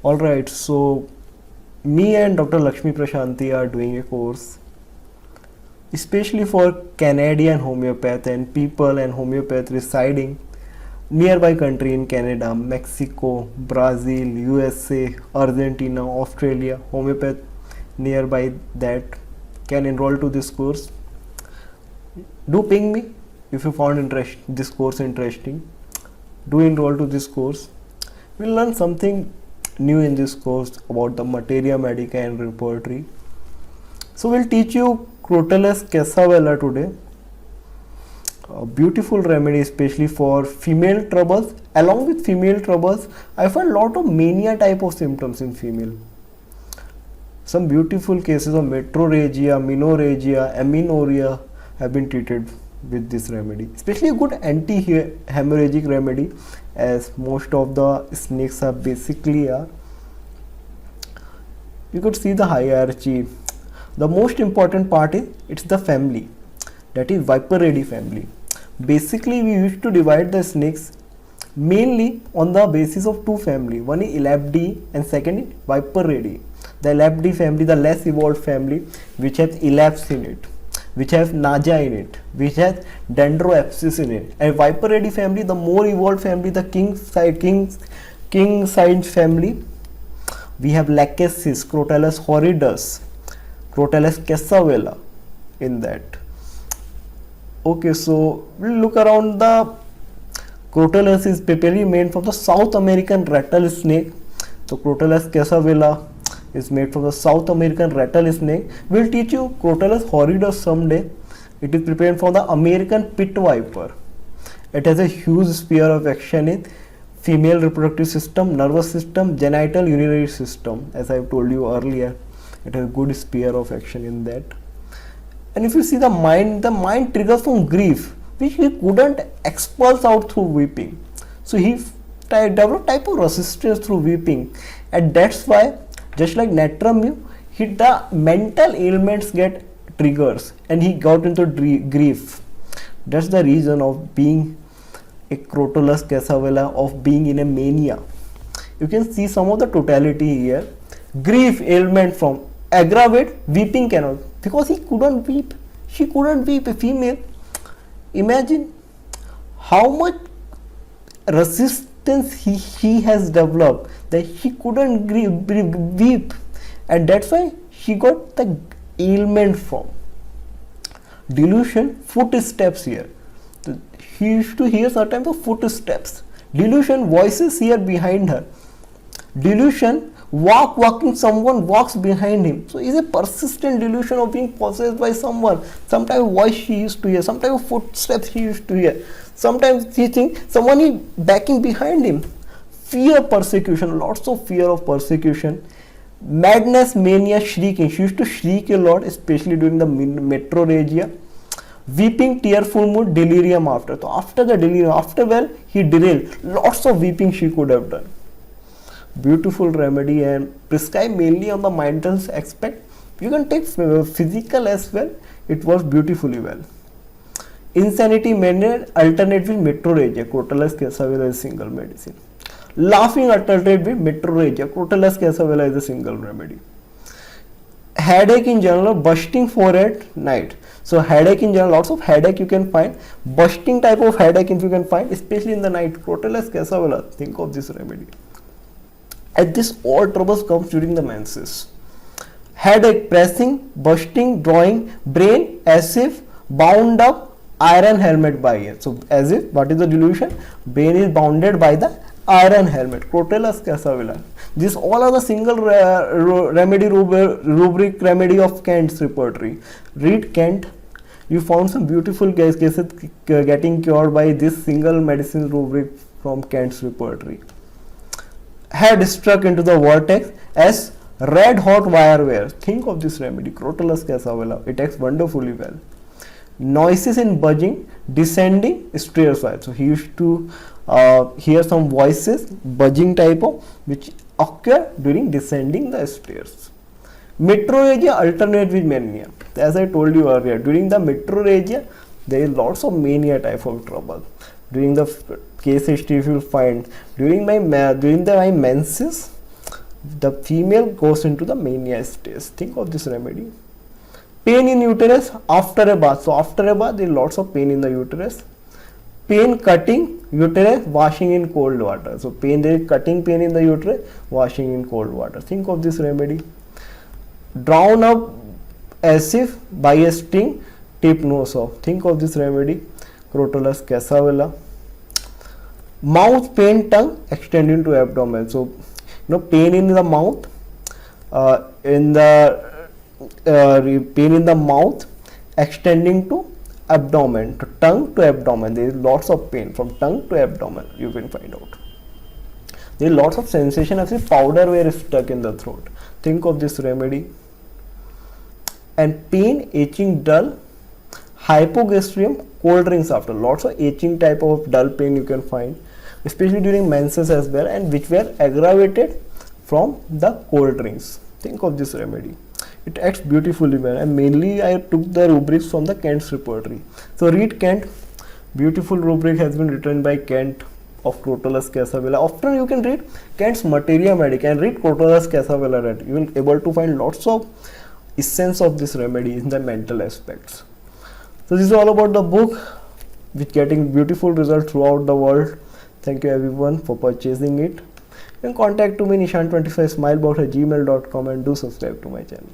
Alright, so me and Dr. Lakshmi Prashanti are doing a course especially for Canadian homeopath and people and homeopath residing nearby country in Canada, Mexico, Brazil, USA, Argentina, Australia. Homeopath nearby that can enroll to this course. Do ping me if you found this course interesting. Do enroll to this course. We'll learn something new in this course about the materia medica and repertory. So we'll teach you Crotalus cassavella today. A beautiful remedy especially for female troubles. Along with female troubles, I find a lot of mania type of symptoms in female. Some beautiful cases of metrorrhagia, menorrhagia, amenorrhea have been treated with this remedy. Especially a good anti-hemorrhagic remedy, as most of the snakes are basically are. You could see the hierarchy. The most important part is it's the family, that is Viperidae family. Basically, we used to divide the snakes mainly on the basis of two family. One is Elapdidae and second is Viperidae. The Elapdidae family, the less evolved family, which has elaps in it, which has naja in it, which has dendroapsis in it. And Viperidae family, the more evolved family, the king side family. We have Lachesis, Crotalus horridus, Crotalus cassavella in that. Okay, so we'll look around. The Crotalus is typically made from the South American rattlesnake. So Crotalus cassavella is made from the South American rattlesnake. We'll teach you Crotalus horridus someday. It is prepared from the American pit viper. It has a huge sphere of action in female reproductive system, nervous system, genital urinary system. As I have told you earlier, it has a good sphere of action in that. And if you see the mind triggers from grief, which he couldn't expulse out through weeping. So he developed type of resistance through weeping, and that's why, just like natrum, the mental ailments get triggers, and he got into grief. That's the reason of being a Crotalus cassavella, of being in a mania. You can see some of the totality here. Grief ailment from aggravate, weeping cannot, because he couldn't weep. She couldn't weep, a female. Imagine how much resistance he has developed, that she couldn't weep, and that's why she got the ailment from. Delusion, footsteps here. She used to hear certain of footsteps. Delusion, voices here behind her. Delusion, walking, someone walks behind him. So it's a persistent delusion of being possessed by someone. Sometimes voice she used to hear, sometimes footsteps she used to hear. Sometimes she thinks someone is backing behind him. Fear, persecution, lots of fear of persecution. Madness, mania, shrieking. She used to shriek a lot, especially during the metrorrhagia. Weeping, tearful mood, delirium after. So after the delirium, he derailed. Lots of weeping she could have done. Beautiful remedy, and prescribed mainly on the mental aspect. You can take physical as well. It works beautifully well. Insanity, mania, alternate with metrorrhagia. Crotalus cassavella is a single medicine. Laughing, alternate with metrorrhagia. Crotalus cassavella is a single remedy. Headache in general, bursting forehead, night. So headache in general, lots of headache you can find. Bursting type of headache if you can find, especially in the night. Crotalus cassavella, think of this remedy. At this, all troubles comes during the menses. Headache, pressing, bursting, drawing, brain as if bound up, iron helmet by it. So as if, what is the delusion? Brain is bounded by the iron helmet. Crotalus cassavella. These all are the single remedy rubric remedy of Kent's repertory. Read Kent. You found some beautiful cases getting cured by this single medicine rubric from Kent's repertory. Head struck into the vortex as red hot wire wear. Think of this remedy, Crotalus cassavella. It acts wonderfully well. Noises in buzzing, descending stairs. So he used to hear some voices, buzzing type of, which occur during descending the stairs. Metrorrhagia, alternate with mania. As I told you earlier, during the metrorrhagia, there is lots of mania type of trouble. During the case history, if you will find, during my menses, the female goes into the mania stage. Think of this remedy. Pain in uterus after a bath. So after a bath, there is lots of pain in the uterus. Pain cutting uterus, washing in cold water. So pain, there is cutting pain in the uterus, washing in cold water. Think of this remedy. Drown up as if by a sting, tip nose off. Think of this remedy. Crotalus cassavella. Mouth pain, tongue extending to abdomen. So pain in the mouth, pain in the mouth extending to abdomen, to tongue to abdomen. There is lots of pain from tongue to abdomen, you can find out. There is lots of sensation as if powder were stuck in the throat. Think of this remedy. And pain, itching, dull, hypogastrium, cold drinks after. Lots of itching type of dull pain you can find, especially during menses as well, and which were aggravated from the cold drinks. Think of this remedy. It acts beautifully well, and mainly I took the rubrics from the Kent's repertory. So read Kent. Beautiful rubric has been written by Kent of Crotalus cassavella. Often you can read Kent's Materia Medica and read Crotalus cassavella. You will be able to find lots of essence of this remedy in the mental aspects. So this is all about the book, with getting beautiful results throughout the world. Thank you everyone for purchasing it. You can contact to me nishan25smilebot@gmail.com and do subscribe to my channel.